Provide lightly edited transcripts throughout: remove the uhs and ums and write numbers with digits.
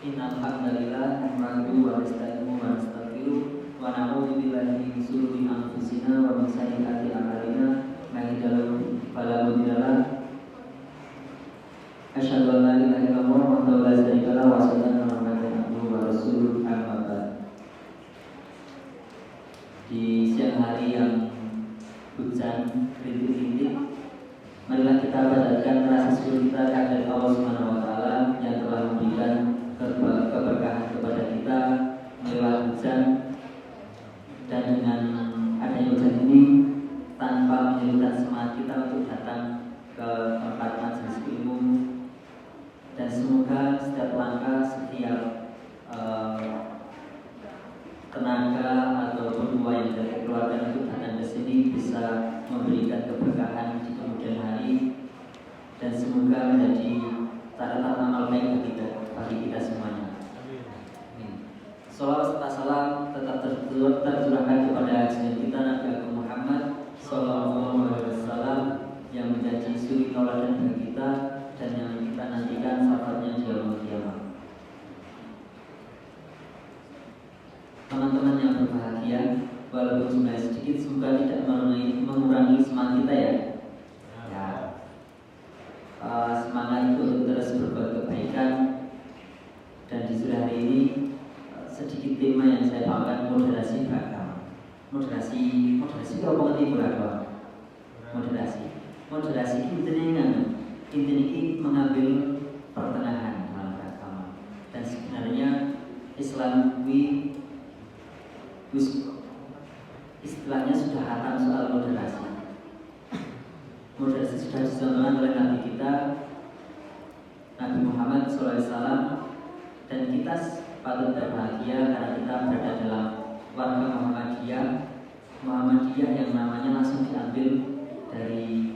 Innal hamdalillah nahmaduhu wa nasta'inuhu wa nastaghfiruh wa na'udzu billahi min shururi anfusina wa min sayyiati a'malina may yahdihillahu fala mudilla lahu asyhadu an la ilaha illallah wahdahu la syarika lahu wa asyhadu anna Muhammadan abduhu wa rasuluh amma ba'd. Di siang hari yang hujan rintik-rintik, marilah kita panjatkan rasa syukur kita kepada Allah Subhanahu wa taala yang telah memberikan keberkahan kepada kita lewat hujan, dan dengan adanya hujan ini tanpa menyurutkan semangat kita untuk datang ke tempat majelis ilmu, dan semoga setiap langkah, setiap tenaga ataupun uang yang kita keluarkan untuk datang ke sini bisa memberikan keberkahan di kemudian hari, dan semoga menjadi catatan amal baik bagi kita semuanya. Salawat serta salam tetap tercurahkan kepada junjungan kita Nabi Agung Muhammad Sallallahu Alaihi Wasallam yang menjadi suri tauladan bagi kita dan yang kita nantikan syafaatnya di yaumul qiyamah. Teman-teman yang berbahagia, walaupun jumlah sedikit, semoga tidak mengurangi semangat kita ya. Semangat untuk terus berbuat kebaikan. Dan di sore hari ini sedikit tema yang saya bawakan, moderasi beragama. Moderasi kalau pengerti beragama. Moderasi intinya mengambil pertengahan dalam beragama. Dan sebenarnya Islam istilahnya sudah hatam soal moderasi. Moderasi sudah dicontohkan oleh Nabi kita Nabi Muhammad SAW, dan kita patut berbahagia karena kita berada dalam warga Muhammadiyah yang namanya langsung diambil dari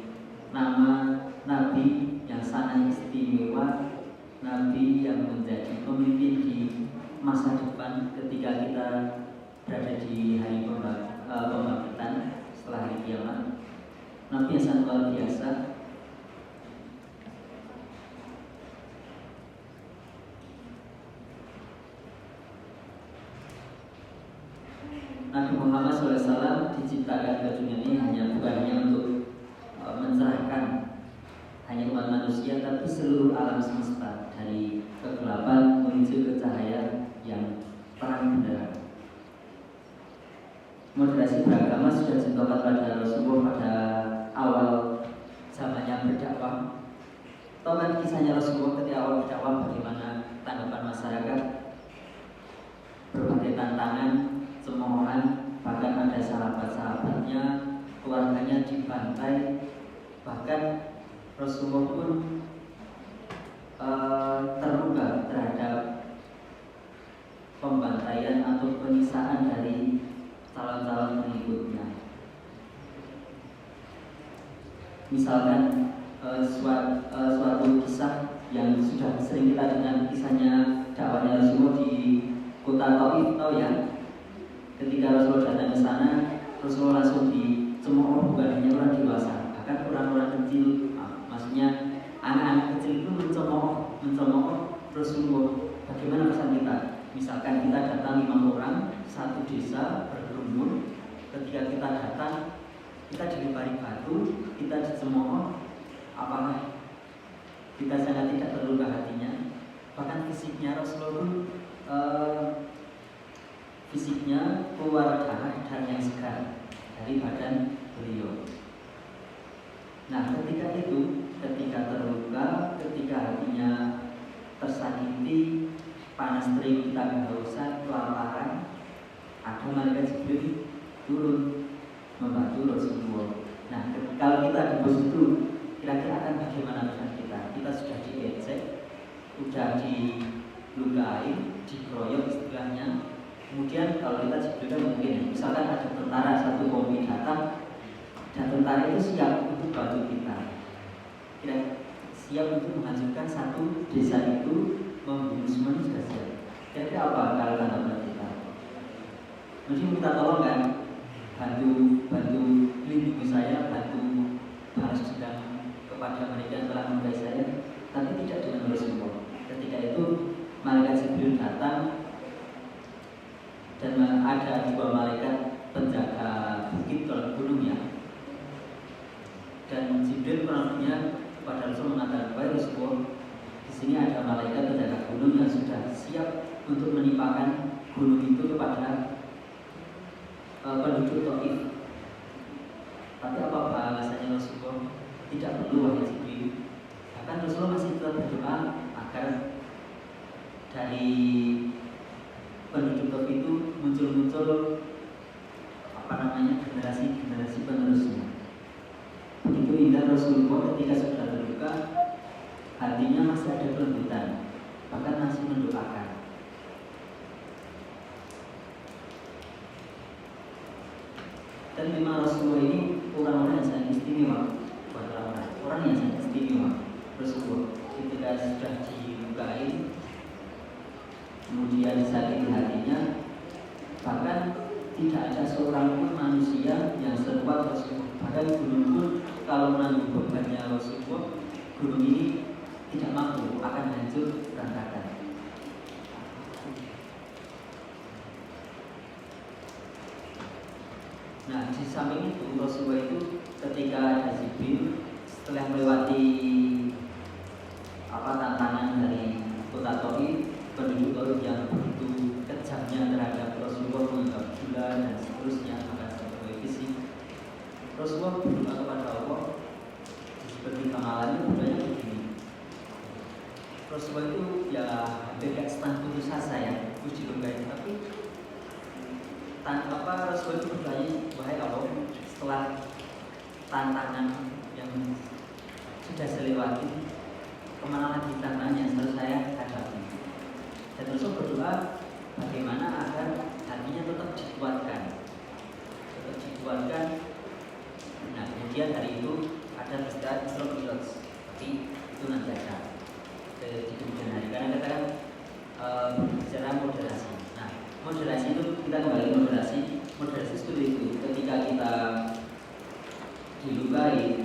nama Nabi yang sangat istimewa, Nabi yang menjadi pemimpin di masa depan ketika kita berada di hari pembangkitan setelah hari kiamat. Nabi yang sangat luar biasa. Nabi Muhammad SAW diciptakan ke dunia ini bukan hanya untuk mencerahkan hanya umat manusia, tapi seluruh alam semesta, dari kegelapan menuju ke cahaya yang terang benderang. Moderasi beragama sudah dicontohkan pada Rasulullah pada awal zamannya berdakwah. Tahu kan kisahnya Rasulullah ketika awal berdakwah, bagaimana tanggapan masyarakat, berbagai tantangan, cemoohan, bahkan ada sahabat-sahabatnya, keluarganya dibantai, bahkan Rasulullah pun terluka terhadap pembantaian atau penyiksaan dari calon-calon pengikutnya. Misalkan suatu kisah yang sudah sering kita dengar, kisahnya dakwahnya Rasulullah di kota Taif, tahu ya? Ketika Rasulullah datang ke sana, Rasulullah langsung dicemooh, bukan hanya orang dewasa, bahkan orang-orang kecil, maksudnya anak-anak kecil itu mencemooh Rasulullah. Bagaimana pesan kita? Misalkan kita datang 5 orang satu desa berkerumun, ketika kita datang, kita dilempari batu, kita dicemooh, apakah kita sangat tidak terluka hatinya? Bahkan fisiknya Rasulullah pun fisiknya keluar darah yang segar dari badan beliau. Nah, ketika terluka, ketika hatinya tersakiti, panas terik, kita kehausan, kelaparan, ada malaikat Jibril turun membantu Rasulullah. Nah, kalau kita di pos itu, kira-kira akan bagaimana dengan kita? Kita sudah diejek, sudah dilukai, dikeroyok istilahnya. Kemudian kalau kita Jibril mungkin, misalkan ada tentara satu kompi datang, dan tentara itu siap untuk bantu kita, siap untuk menghancurkan satu desa itu, membunuh semuanya sudah siap. Kira-kira apa kalau tanggapan kita? Mesti minta tolong kan, bantu lindungi saya, bantu balas dendam kepada mereka yang telah melukai saya, tapi tidak dengan Rasulullah. Ketika itu malaikat Jibril ada dua malaikat penjaga bukit atau gunung ya. Dan Jibril pernahnya kepada Rasul mengatakan, wahai Rasulullah, di sini ada malaikat penjaga gunung yang sudah siap untuk menimpakan gunung itu kepada penduduk Taif. Tapi apa alasannya Rasulullah? Tidak perlu wahai Jibril. Bahkan Rasulullah masih tetap berdoa agar dari penduduk Taif itu muncul generasi penerusnya. Begitu indah Rasulullah ketika sudah terluka, hatinya masih ada kelembutan, bahkan masih mendoakan. Dan memang Rasulullah ini orang-orang yang sangat istimewa, bukan orang yang sangat istimewa. Rasulullah ketika sudah dilukai, kemudian disakiti hatinya, bahkan tidak ada seorang pun manusia yang sekuat Rasulullah. Bahkan gunung pun kalau menanggung bebannya Rasulullah, gunung ini tidak mampu, akan hancur berantakan. Nah, di samping itu Rasulullah itu ketika ada Jibril, setelah melewati tantangan dari kota Taif, penduduk Taif yang begitu kejamnya terhadap Rasulullah, menganggap gila dan seterusnya, maka sebagai fisik Rasulullah berdoa kepada Allah seperti kamalannya budaya begini. Rasulullah itu ya hampir gak setengah putus asa ya, puji dilukai, tapi Rasulullah itu bertanya, wahai Allah, setelah tantangan yang sudah saya lewati, kemana lagi tantangan yang harus saya hadapi? Dan Rasul berdoa bagaimana agar hatinya tetap dikuatkan. Nah, kemudian hari itu ada peristiwa Isra Mi'raj, tapi itu nanti ada di kemudian hari. Karena kita kan bicara moderasi. Nah, moderasi itu kita kembali ke moderasi seperti itu. Ketika kita dilukai,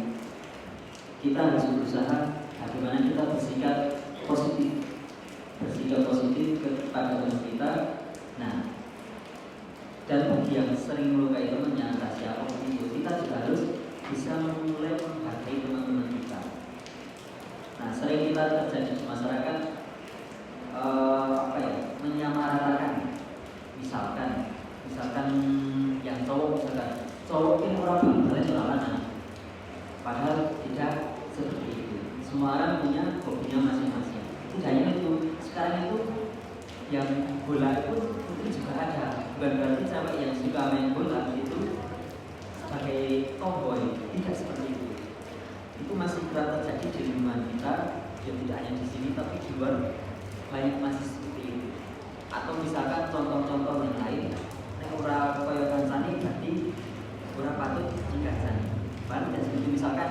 kita harus berusaha bagaimana kita bersikap positif kepada teman kita. Nah, dan bagi yang sering melukai temannya, entah siapapun itu, kita juga harus bisa memulai menghargai teman-teman kita. Nah, sering kita terjadi di masyarakat menyamaratakan. Misalkan yang cowok ini orang balik lawanan, padahal tidak seperti itu. Semua orang punya hobinya masing-masing. Tidak hanya itu, sekarang itu yang bola itu juga ada. Bukan berarti cewek yang suka main bola itu sebagai tomboy, tidak seperti itu. Itu masih kerap terjadi di lingkungan kita, ya tidak hanya di sini tapi di luar banyak masih seperti itu. Atau misalkan contoh-contoh yang lain, ora kaya kancane berarti ora patut dikancani. Bahkan tidak seperti misalkan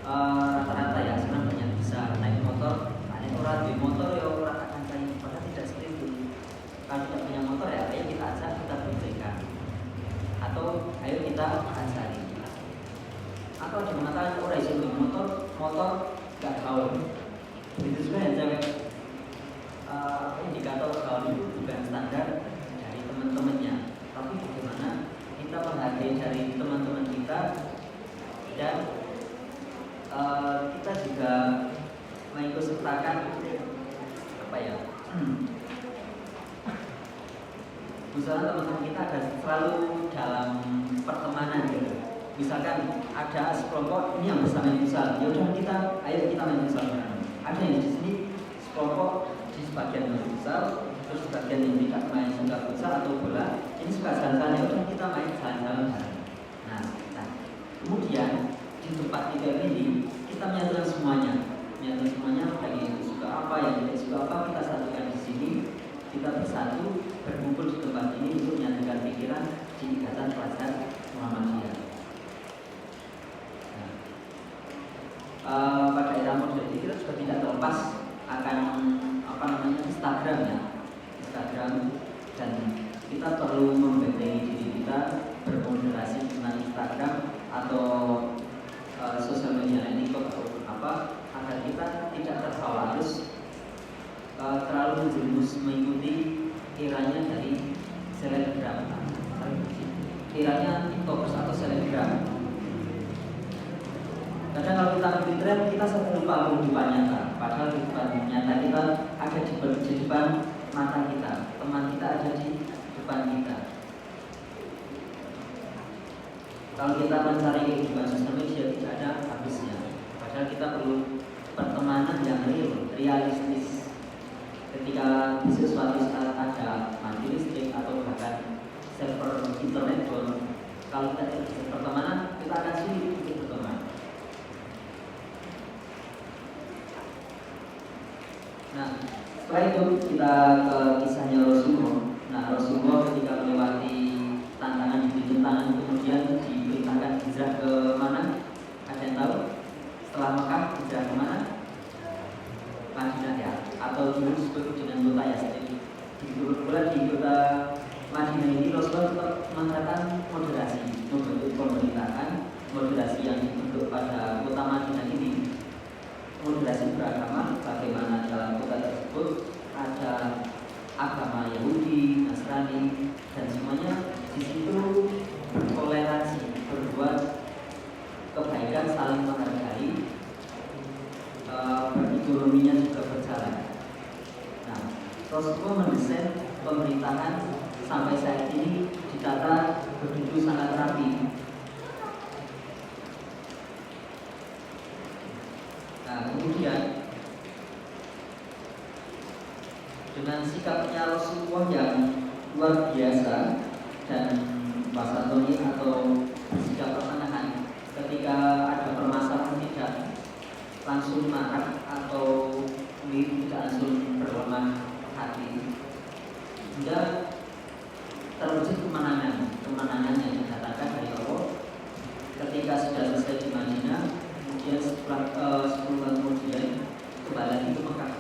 rata-rata ya senang banyak bisa naik motor, naik ora di motor ya ora tak kancani. Bahkan tidak seperti itu. Kalau tidak punya motor ya ayo kita ajak, kita boncengkan, atau ayo kita ajari. Atau di mengatakan orang iso motor gak gaul. Begitu juga yang cewek indikator gaul itu bukan standar dari teman-temannya, tapi bagaimana kita menghargai dari teman-teman kita, dan kita juga mengikut sertakan misalnya teman-teman kita ada selalu dalam pertemanan gitu. Misalkan ada sekelompok ini yang bersama futsal, ya udah ayo kita main futsal bareng. Ada yang di sini sekelompok di sebagian main futsal, terus sebagian yang tidak main suka futsal atau bola, ini suka jalan-jalan, ya udah kita main jalan-jalan bareng. Nah, kemudian di tempat kita ini kita menyatukan semuanya, baik yang suka apa, yang tidak suka apa, kita satukan di sini, kita bersatu berkumpul di tempat ini untuk menyatukan pikiran di Ikatan Pelajar Muhammadiyah. Pada era modern ini kita juga tidak terlepas akan Instagram ya, dan kita perlu membentengi diri kita, bermoderasi dengan Instagram atau sosial media ini agar kita tidak terbawa arus terlalu menjerumus mengikuti iranya dari selebgram. kiranya tiktokers atau selebgram. Kadang kalau kita ngikutin tren, kita sering lupa kehidupan nyata. Padahal kehidupan nyata kita ada di depan mata kita, teman kita ada di depan kita. Kalau kita mencari kehidupan sosial media tidak ada habisnya. Padahal kita perlu pertemanan yang realistis. Ketika di suatu saat ada mati listrik atau bahkan server internet down, kalau kita tidak bisa pertemanan, kita akan sulit untuk berteman. Nah, setelah itu kita ke kisahnya Rasulullah. Nah, Rasulullah ketika melewati tantangan di tantangan kemudian diperintahkan hijrah ke mana? Ada yang tahu? Setelah Mekah hijrah ke mana? Madinah ya, atau dulu disebut dengan kota Yastrib. Di kota Madinah ini Rasulullah tetap mengatakan moderasi, membentuk pemerintahan, moderasi yang dibentuk pada kota Madinah ini. Moderasi beragama, bagaimana dalam kota tersebut ada agama Yahudi, Nasrani, dan semuanya di situ bertoleransi, berbuat kebaikan, saling menghargai, ekonominya juga berjalan. Nah, Rasulullah mendesain pemerintahan sampai saat ini ditata begitu sangat rapi. Nah, kemudian dengan sikapnya Rasulullah yang luar biasa dan wasatoni atau sikap pertengahan, ketika ada permasalahan tidak langsung marah atau tidak langsung berlemah hati, sudah terwujud kemenangan yang dikatakan dari Allah ketika sudah selesai di Madinah. Kemudian setelah 10 tahun kemudian kembali lagi ke Mekah,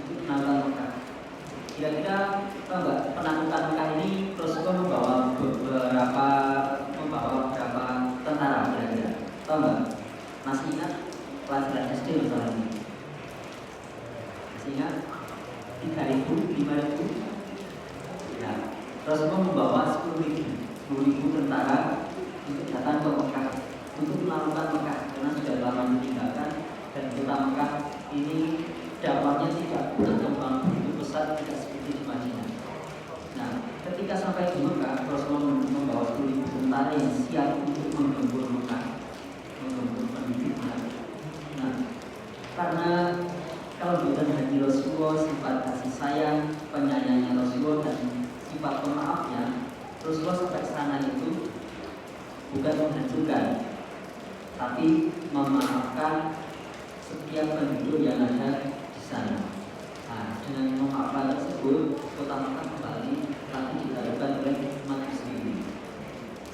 itu penaklukan Mekah. Kira-kira penaklukan Mekah ini Rasulullah membawa berapa tentara kira-kira? Tahu nggak? Masih ingat pelajaran SD masalah ini? Masih ingat? 3.000, 5.000? Ya, Rasulullah membawa 10.000 tentara untuk datang ke Mekah, untuk melakukan Mekah karena sudah lama ditinggalkan, dan kota Mekah ini dakwahnya tidak berkembang begitu pesat, tidak seperti di Madinah. Nah, ketika sampai di Mekah, Rasulullah membawa 10.000 tentara yang siap untuk menggempur Mekah, menggempur penduduk Mekah. Nah, karena kalau bukan hati Rasulullah, sifat kasih sayang, penyayangnya Rasulullah dan sifat pemaafnya, Rasulullah sampai sana itu bukan menghancurkan, tapi memaafkan setiap penduduk yang ada di sana. Nah, dengan memaafkan tersebut, kota Mekah kembali lagi dilakukan oleh umat muslim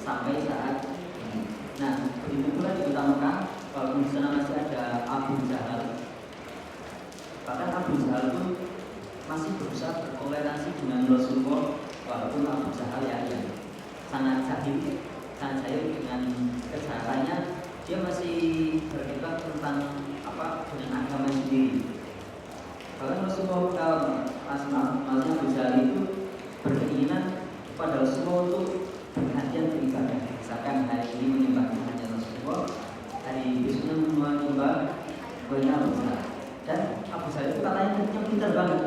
sampai saat ini. Nah, begitu pula di kota Mekah, walaupun di sana masih ada Abu Jahal, bahkan Abu Jahal pun masih berusaha bertoleransi dengan Rasulullah, walaupun Abu Jahal yang sangat jahil dengan kejahatannya, dia masih berdebat tentang dengan agama sendiri. Bahkan Rasulullah maksudnya Abu Jahal itu berkeinginan kepada Rasulullah untuk bergantian beribadah. Misalkan hari ini menyembah Tuhannya Rasulullah, hari besoknya menyembah Tuhannya Abu Jahal. Dan Abu Jahal itu katanya pintar banget.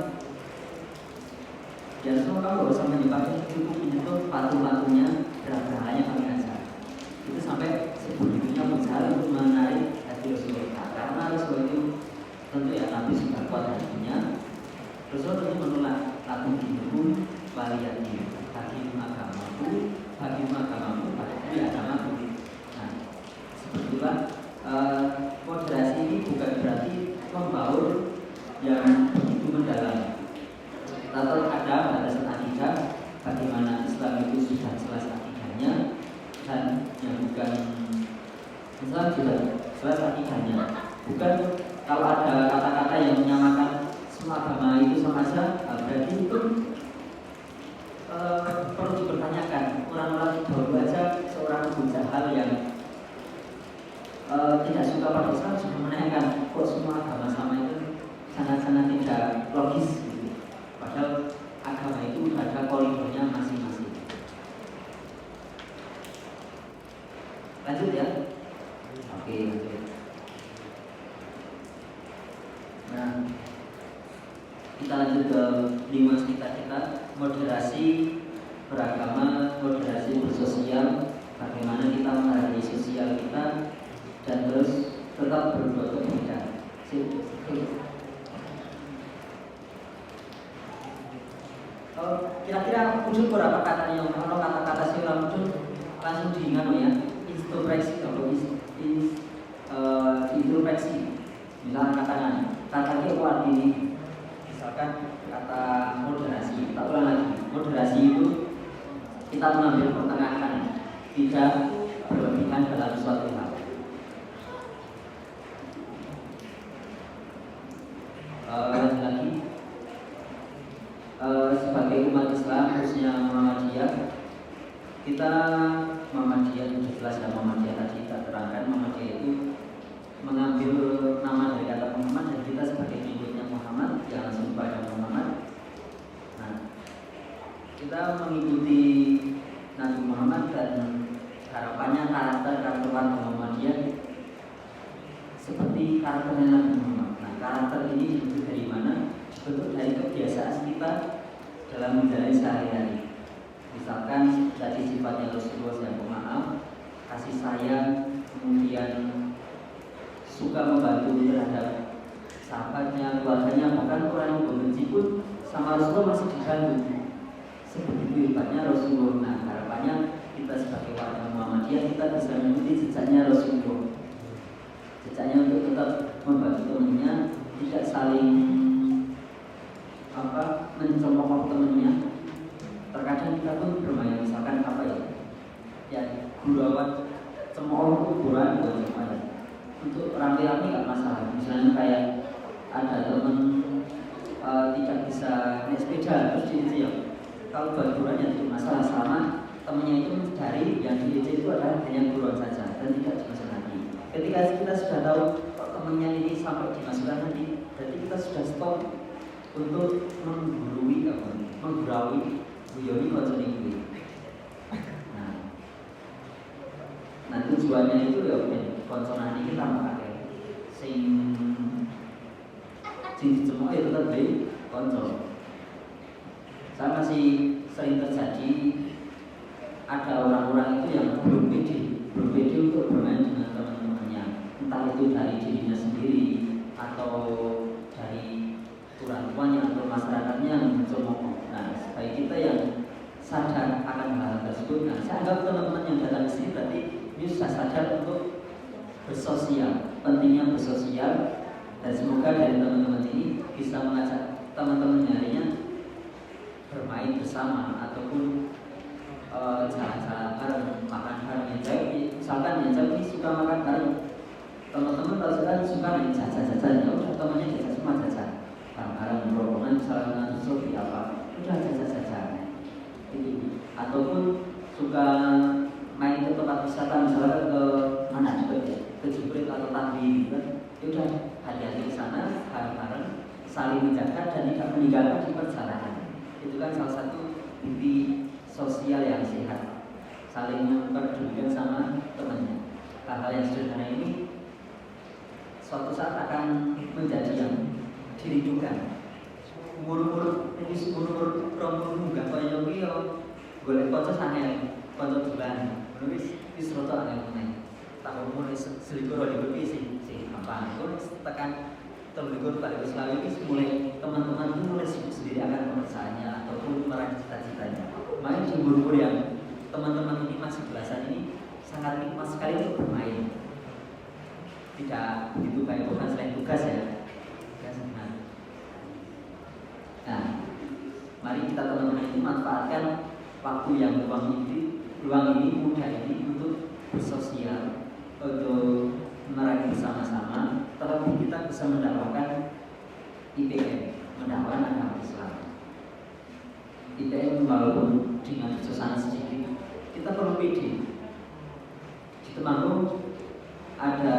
Dan semua kalau sama menyembahnya cukup menyentuh patung-patungnya berhalanya kami aja. Itu sampai sebegitunya Abu Jahal untuk menarik hati Rasulullah. Karena Rasulullah itu tentu ya Nabi sudah kuat hatinya. Rasulullah tentu menolak lakum dinukum waliyati, hakim agamaku, bagi agamaku. Nah, seperti itulah moderasi ini bukan berarti membaur yang begitu mendalam. Atau ada batasan akidah, bagaimana Islam itu sudah jelas akidahnya, dan yang bukan Islam sudah jelas akidahnya. Bukan kalau ada kata-kata yang menyamakan semua agama itu sama saja, berarti itu perlu dipertanyakan. Orang-orang dahulu aja, seorang Abu Jahal yang tidak suka pada Islam juga menanyakan, kok semua agama sama itu sangat-sangat tidak logis gitu. Padahal agama itu ada koridornya masing-masing. Nah, kita lanjut ke 5 kita moderasi beragama, moderasi bersosial, bagaimana kita menghargai sosial kita dan terus tetap berbuat kebaikan. Kira-kira muncul berapa katanya? Kalau kata-kata si orang muncul langsung diingat ya, introspeksi atau introspeksi. Misalnya kata itu artinya, misalkan kata moderasi. Tak ulang lagi. Moderasi itu kita mengambil pertengahan, tidak berlebihan dalam suatu hal. Lagi sebagai umat Islam khususnya Muhammadiyah, kita Muhammadiyah itu jelas dan Muhammadiyah tadi kita terangkan, Muhammadiyah itu mengambil nama dari kata Muhammad dan kita sebagai pengikutnya Muhammad yang langsung pada Muhammad. Nah, kita mengikuti Nabi Muhammad dan harapannya karakter Muhammadiyah seperti karakternya Nabi Muhammad. Nah, karakter ini dibentuk dari mana? Dibentuk dari kebiasaan kita dalam menjalani sehari-hari. Misalkan tadi sifatnya Rasulullah yang pemaaf, kasih sayang, kemudian suka membantu terhadap sahabatnya, keluarganya, bahkan orang yang membenci pun sama Rasulullah masih dibantu. Sebegitu hebatnya Rasulullah. Nah, harapannya kita sebagai warga Muhammadiyah kita bisa mengikuti jejaknya Rasulullah. Jejaknya untuk tetap membantu temannya, tidak saling mencemooh temannya. Terkadang kita pun bermain, misalkan ya gurauan, cemooh itu gurauan bukan cemooh. Untuk rame-rame nggak masalah. Misalnya kayak ada teman tidak bisa naik sepeda terus diejek, kalau buat gurauan ya tidak masalah selama temannya itu mencari yang diejek itu adalah hanya gurauan saja dan tidak dimasukkan lagi. Ketika kita sudah tahu temannya ini sampai dimasukkan lagi, berarti kita sudah stop untuk menggurui guyoni konsumsi ini. Nah tujuannya itu ya konsonan ini kita pakai sing dicemooh itu tetap di konsol. Saya masih sering terjadi ada orang-orang itu yang belum pede untuk bermain dengan teman-temannya, entah itu dari dirinya sendiri atau dari orang tuanya atau masyarakatnya yang mencemooh. Nah, sebaik kita yang sadar akan hal tersebut. Nah, saya anggap teman-teman yang datang ke sini berarti ini sudah sadar untuk bersosial, pentingnya bersosial, dan semoga dari teman-teman ini bisa mengajak teman-teman harinya bermain bersama ataupun jalan-jalan bareng, makan bareng. Yang jauh, misalkan yang jauh ini suka makan bareng, teman-teman kalau suka nih jajan-jajan, ya udah temannya jajan semua jajan bareng-bareng, rombongan misalnya susu apa, udah jajan-jajan. Ataupun suka main ke tempat wisata, misalnya ke mana juga ya, ke Juprit atau Tanggi, kan? Ya udah hati-hati di sana, bareng-bareng, saling menjaga dan tidak meninggalkan di perjalanan. Itu kan salah satu bukti sosial yang sehat, saling memperdulikan sama temannya. Hal-hal yang sederhana ini suatu saat akan menjadi yang dirindukan. Umur-umur munggah kaya iki yo golek kanca sangen, kanca dolan. Wis rada aneh meneh. Tak umur selikur iki sing gampang. Terus tekan 23 balik ke Selawi iki mulai teman-teman itu mulai sibuk sendiri akan pekerjaannya ataupun meraih cita-citanya. Makanya di umur yang teman-teman ini masih belasan ini sangat nikmat sekali untuk bermain. Tidak begitu kayak bukan selain tugas ya. Nah, mari kita teman-teman itu manfaatkan waktu yang luang ini, mudah ini untuk bersosial, untuk meraih bersama-sama, terlebih kita bisa mendapatkan IPM, mendapatkan agama Islam. IPM walaupun dengan suasana sedikit, kita perlu pede. Di Temanggung ada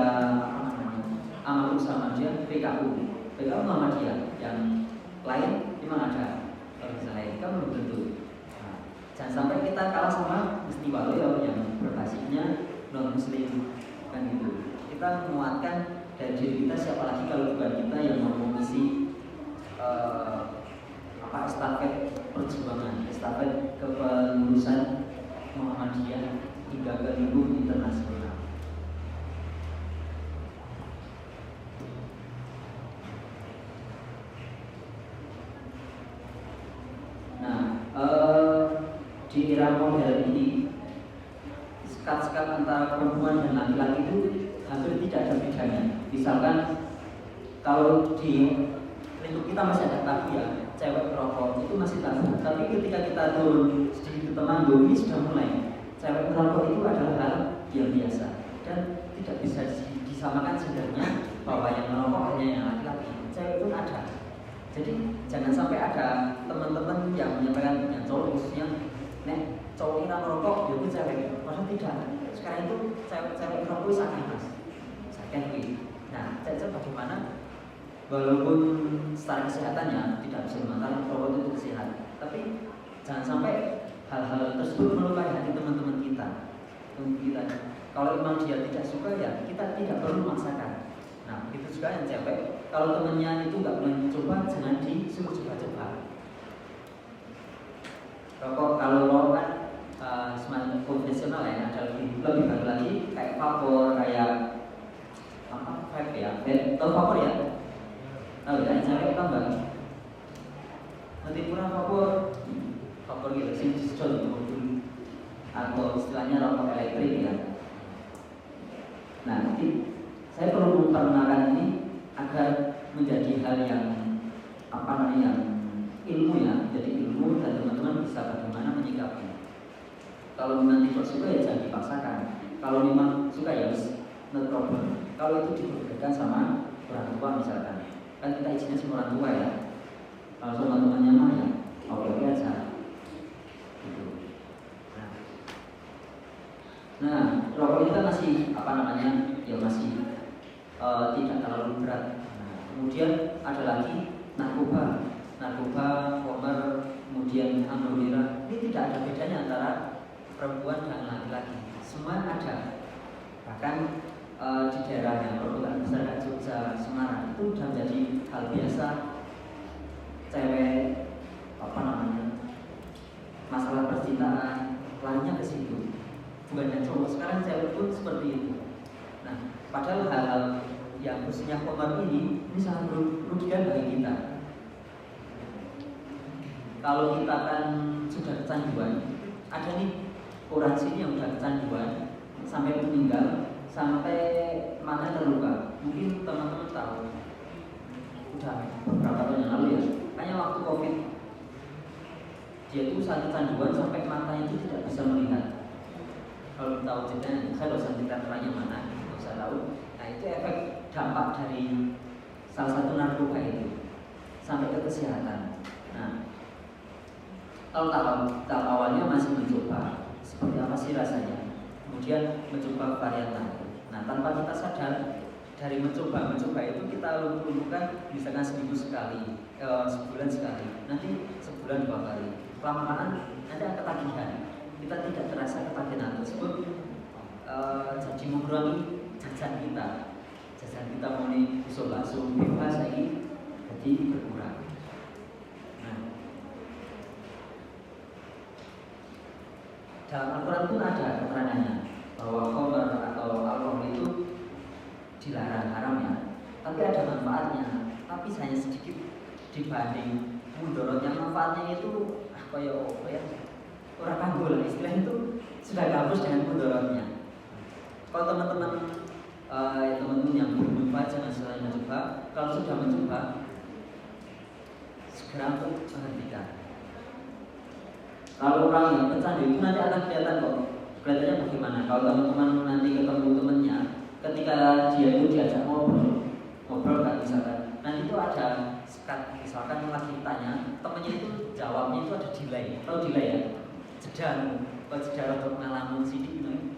amal usaha dia PKU Muhammadiyah yang lain memang ada, organisasi lain kan belum tentu. Nah, jangan sampai kita kalah sama Istiwa yang berbasisnya non muslim kan gitu. Kita menguatkan dari diri kita, siapa lagi kalau bukan kita yang memomisi di era modern ini sekat-sekat antara perempuan dan laki-laki itu hampir tidak ada bedanya. Misalkan kalau di lingkup kita masih ada tabu ya, cewek merokok itu masih tabu. Tapi ketika kita turun sedikit ke Temanggung ini sudah mulai cewek merokok itu adalah hal yang biasa dan tidak bisa disamakan sebenarnya bahwa yang merokok hanya yang laki-laki, cewek pun ada. Jadi jangan sampai ada teman-teman yang menyampaikan yang cowok khususnya, nek cowok kita merokok, jadi cewek. Padahal tidak. Sekarang itu cewek merokok sakit mas, sakit. Nah, saya bagaimana? Walaupun secara kesehatannya tidak bisa memantau merokok itu sehat, tapi jangan sampai hal-hal tersebut melukai hati teman-teman kita. Kalau memang dia tidak suka ya kita tidak perlu memaksakan. Nah, begitu juga yang cewek, kalau temennya itu nggak boleh coba, jangan disuruh coba-coba. Rokok kalau rokok kan semacam konvensional ya, ada lebih baru lagi kayak vapor, kayak apa, vape ya, tahu vapor ya? Tahu ya, cewek tahu nggak? Nanti kurang vapor gitu, sistem dulu, atau istilahnya rokok elektrik ya. Nah, nanti saya perlu memperkenalkan ini agar menjadi hal yang ilmu ya, jadi ilmu dan teman-teman bisa bagaimana menyikapi. Kalau memang tidak suka ya jangan dipaksakan. Kalau memang suka ya no problem. Kalau itu diperbolehkan sama orang tua misalkan, kan kita izinnya sama orang tua ya. Kalau sama temannya mah ya oke aja. Gitu. Nah, rokok itu kan masih ya masih tidak terlalu berat. Nah, kemudian ada lagi narkoba, komer, kemudian ambrolira. Ini tidak ada bedanya antara perempuan dan laki-laki. Semua ada. Bahkan di daerah yang perkotaan besar Jogja, Semarang itu sudah menjadi hal biasa. Cewek masalah percintaan lainnya ke situ. Bukan hanya cowok, sekarang cewek pun seperti itu. Nah, padahal hal-hal yang khususnya kotor ini sangat merugikan bagi kita. Kalau kita kan sudah kecanduan, ada nih orang sini yang sudah kecanduan sampai meninggal, sampai mata terluka. Mungkin teman-teman tahu, udah beberapa tahun yang lalu ya, hanya waktu COVID, dia itu saat kecanduan sampai matanya itu tidak bisa melihat. Kalau tahu ceritanya, saya tidak usah cerita terangnya mana, tidak usah tahu. Nah, itu efek dampak dari salah satu narkoba itu sampai ke kesehatan. Nah, kalau tahap awalnya masih mencoba seperti apa sih rasanya, kemudian mencoba varian lain. Nah, tanpa kita sadar dari mencoba itu kita lumpuhkan misalkan seminggu sekali, sebulan sekali, nanti sebulan 2 kali. Kelamaan nanti akan ketagihan. Kita tidak terasa ketagihan tersebut, jadi mengurangi jajan kita mulai isolasi bebas lagi, jadi berkurang. Nah, dalam Al-Quran pun ada keterangannya bahwa khamr atau alkohol itu dilarang, haram ya, tapi ada manfaatnya, tapi hanya sedikit dibanding mudorotnya. Manfaatnya itu orang kanggul, istilah itu sudah gabus dengan mudorotnya. Kalau teman-teman yang belum mencoba jangan selain mencoba. Kalau sudah mencoba, segera untuk menghentikan. Kalau orang yang pecandu itu nanti akan kelihatan kok. Kelihatannya bagaimana? Kalau teman-teman nanti ketemu temannya, ketika dia itu diajak ngobrol kan misalkan, nanti itu ada sekat, misalkan lagi tanya, temannya itu jawabnya itu ada delay. Tahu delay ya? Jeda untuk ngalamun sidik ini,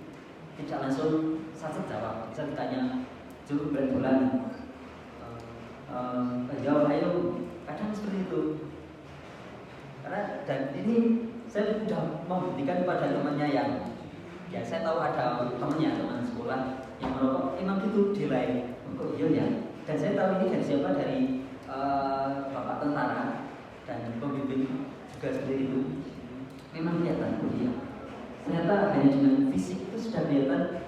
tidak langsung satu jawab. Bisa ditanya, juru bulan, jawab ayo. Kadang seperti itu. Karena dan ini saya sudah membuktikan pada temannya yang ya saya tahu ada teman sekolah yang merokok, emang gitu delay untuk ya. Dan saya tahu ini dari siapa, dari bapak tentara dan pembimbing juga seperti itu. Memang kelihatan dia. Ternyata hanya dengan fisik itu sudah kelihatan.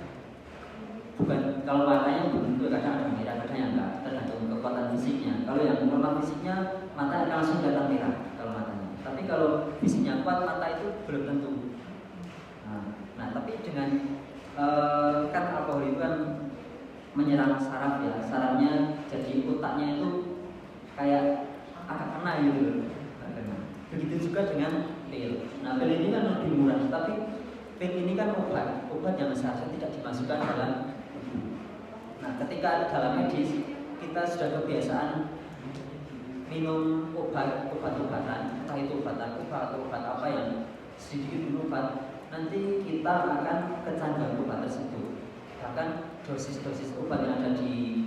Bukan kalau matanya begitu, kadang ada merah, kadang yang enggak, tergantung kekuatan fisiknya. Kalau yang lemah fisiknya, mata akan langsung kelihatan merah kalau matanya. Tapi kalau visinya kuat, mata itu belum tentu. Nah tapi dengan kan alkohol itu kan menyerang saraf ya, sarafnya jadi otaknya itu kayak agak kena gitu. Begitu juga dengan pil. Nah pil ini kan lebih murah, tapi pil ini kan obat yang seharusnya tidak dimasukkan dalam tubuh. Nah ketika dalam medis kita sudah kebiasaan minum obat-obatan, entah itu obat akupa atau obat apa yang sedikit obat, nanti kita akan kecanduan obat tersebut. Bahkan dosis-dosis obat yang ada di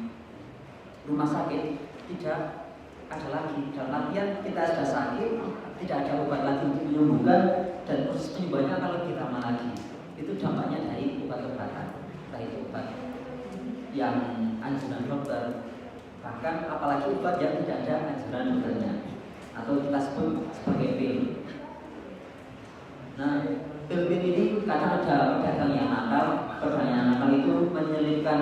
rumah sakit tidak ada lagi. Dalam artian kita sudah sakit, tidak ada obat lagi untuk menyembuhkan, dan proses penyembuhannya akan lebih lama lagi. Itu dampaknya dari obat-obatan, entah itu obat yang anjuran dokter, bahkan apalagi obat yang tidak ada anjuran dokternya, atau kita sebut sebagai pil. Nah, pil-pil ini kadang ada pedagang yang nakal. Pedagang yang nakal itu menyelipkan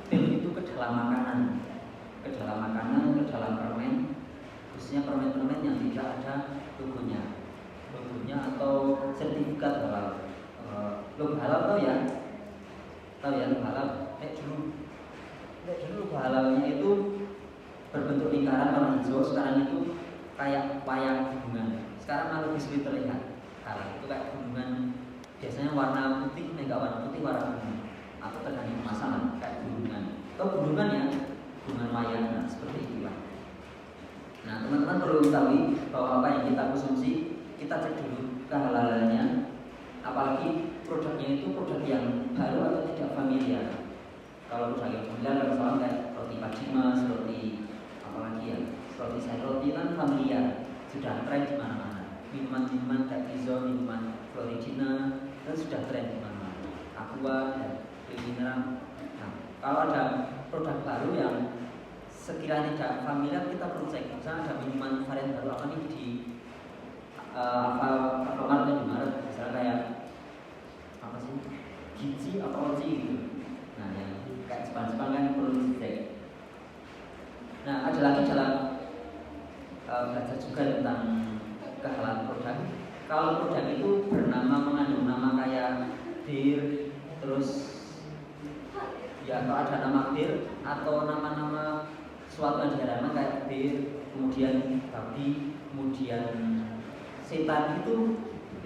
pil itu ke dalam makanan, ke dalam permen, khususnya permen-permen yang tidak ada logonya atau sertifikat halal. Logo halal tahu ya logo halal. Dulu halalnya itu berbentuk lingkaran warna hijau, sekarang itu kayak wayang gunungan. Sekarang malah lebih sulit terlihat. Halal itu kayak gunungan, biasanya warna putih, enggak warna putih, warna gunung, atau tergantung kemasan kayak gunungan. Atau gunungan ya, gunungan wayang, nah, seperti itulah. Nah teman-teman perlu ketahui bahwa apa yang kita konsumsi, kita cek dulu kehalalannya. Apalagi produknya itu produk yang baru atau tidak familiar. Kalau produk yang familiar, misalnya kayak roti Pacimas, roti apalagi ya, roti sayur roti kan familiar, sudah tren di mana-mana. Minuman-minuman kayak Izo, minuman Floridina, kan sudah tren di mana-mana. Aqua dan mineral. Nah, kalau ada produk baru yang sekiranya tidak familiar, kita perlu cek. Misalnya ada minuman varian baru apa nih di Alfamart di Maret, misalnya kayak apa sih, Gizi atau Oci gitu. Nah yang kayak Jepang-Jepang kan perlu dicek. Nah ada lagi dalam belajar juga tentang kehalalan produk. Kalau produk itu mengandung nama kayak bir, terus ya kalau ada nama bir atau nama-nama suatu yang diharapkan kayak bir, kemudian babi, kemudian setan, itu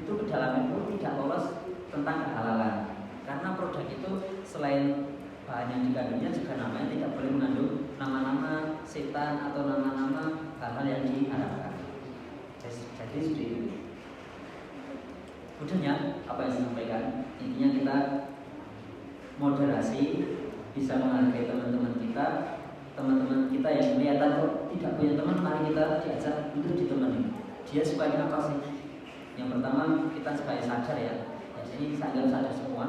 ke dalam itu tidak lolos tentang kehalalan. Karena produk itu selain bahan yang dikandungnya juga namanya tidak boleh mengandung nama-nama setan atau nama-nama hal-hal yang diharapkan. Jadi seperti itu. Kemudian apa yang saya sampaikan, intinya kita moderasi, bisa menghargai teman-teman kita yang kelihatan kok tidak punya teman, mari kita diajak untuk ditemani. Dia sukanya apa sih? Yang pertama kita supaya sadar ya. Jadi sadar semua.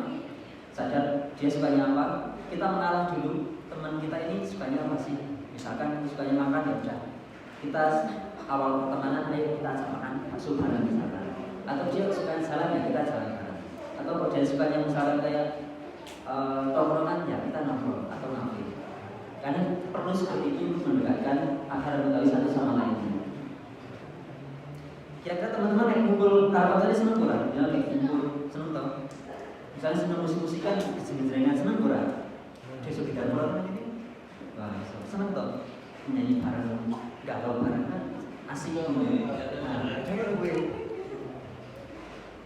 Sadar dia sukanya apa? Kita mengalah dulu teman kita ini sukanya apa sih? Misalkan sukanya makan, ya udah. Kita awal pertemanan, ayo kita ajak makan bakso bareng misalkan. Atau dia sukanya jalan, ya kita jalan bareng. Atau kalau dia sukanya misalkan kayak tongkrongan, ya kita nongkrong atau ngapain. Karena perlu seperti itu mendekatkan agar mengetahui satu sama lain. Kira-kira teman-teman yang kumpul kawan tadi seneng kurang? Ya, kumpul seneng tau. Misalnya seneng musik-musikan, kejenjengan seneng kurang? Besok kita pulang ini, wah seneng tau. Menyanyi bareng, galau bareng kan asik ya.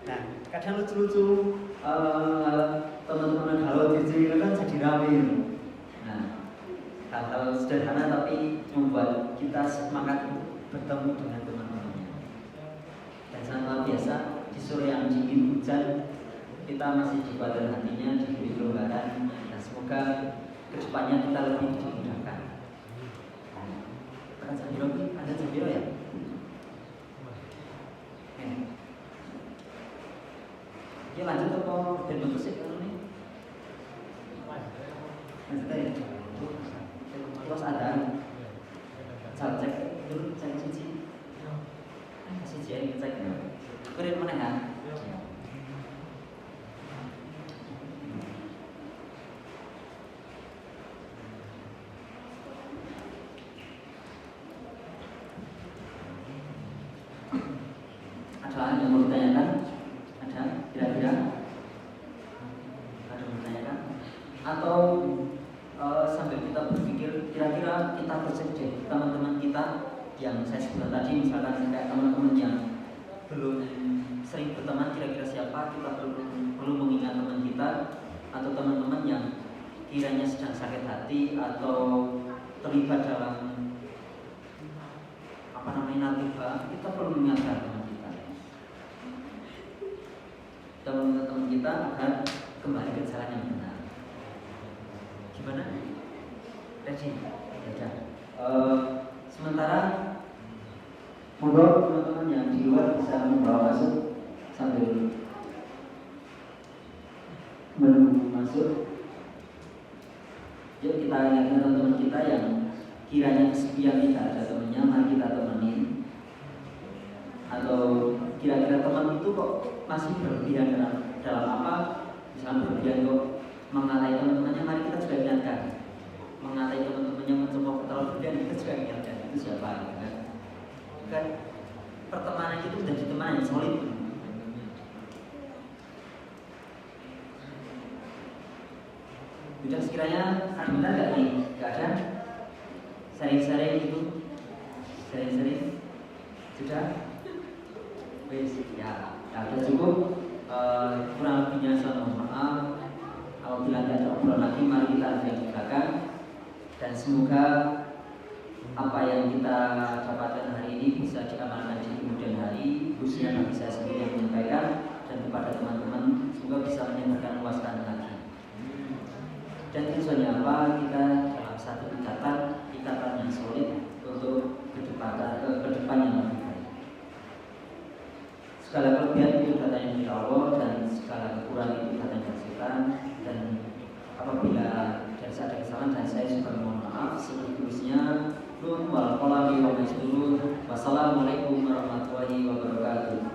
Nah, kadang lucu-lucu teman-teman galau jadi kan jadi rame. Nah, hal-hal sederhana tapi membuat kita semangat bertemu dengan teman-temannya. Dan sangat luar biasa, di sore yang dingin hujan kita masih dikuatkan hatinya, diberi kelonggaran, dan semoga kedepannya kita lebih dimudahkan. Ada Jambiro ya? Ya lanjut ke bentuk musik ini. Lanjut ya. Terus ada cek dulu, cek siji. Siji aja cek. Keren mana ya? kesalahan yang mau ditanyakan? Ada kira-kira? Ada yang ditanyakan? Atau sambil kita berpikir, kira-kira kita bercek deh teman-teman kita yang saya sebutkan tadi, misalkan kayak teman-teman yang belum sering berteman, kira-kira siapa? Kita perlu mengingat teman kita, atau teman-teman yang kiranya sedang sakit hati atau terlibat dalam narkoba, kita perlu mengingatkan teman kita, teman-teman kita agar kembali ke jalan yang benar. Gimana? Rejim? Ya. Sementara monggo teman-teman yang di luar bisa membawa masuk sambil menunggu masuk. Yuk kita ingatkan teman-teman kita yang kiranya kesepian, tidak ada temannya, mari kita temenin. Atau kira-kira teman itu kok masih berlebihan dalam apa? Misalnya berlebihan kok mengatai teman-temannya, mari kita juga ingatkan. Mengatai teman-temannya mencoba terlalu berlebihan, kita juga ingatkan. Itu siapa? Kan pertemanan itu menjadi teman yang solid. Sudah sekiranya ada benar gak nih? Gak ada? Sering-sering itu? Sering-sering? Sudah? Wis, ya sudah cukup. Kurang lebihnya saya mohon maaf. Apabila tidak ada obrolan lagi, mari kita ada di belakang. Dan semoga apa yang kita dapatkan hari ini bisa diamalkan di kemudian hari, khususnya bagi saya sendiri yang menyampaikan, dan kepada teman-teman semoga bisa menyebarkan luaskan lagi. Dan tujuannya apa? Kita dalam satu ikatan yang solid untuk kedepan yang lebih baik. Segala kelebihan itu datangnya dari Allah, dan segala kekurangan itu datangnya dari setan. Dan apabila dari saya ada kesalahan, dan saya juga mohon maaf. Seterusnya, wassalamualaikum warahmatullahi wabarakatuh.